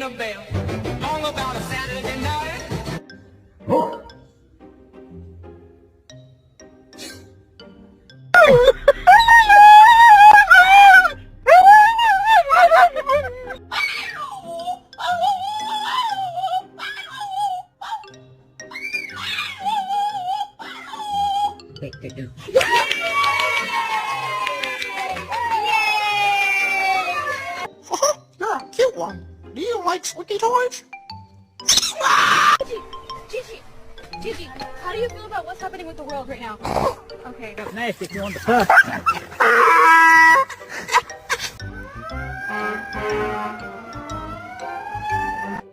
ringing a bell. All about a Saturday night. Wait, no. You're a cute one. Do you like squeaky toys? Gigi, how do you feel about what's happening with the world right now? Okay. Nice if you want the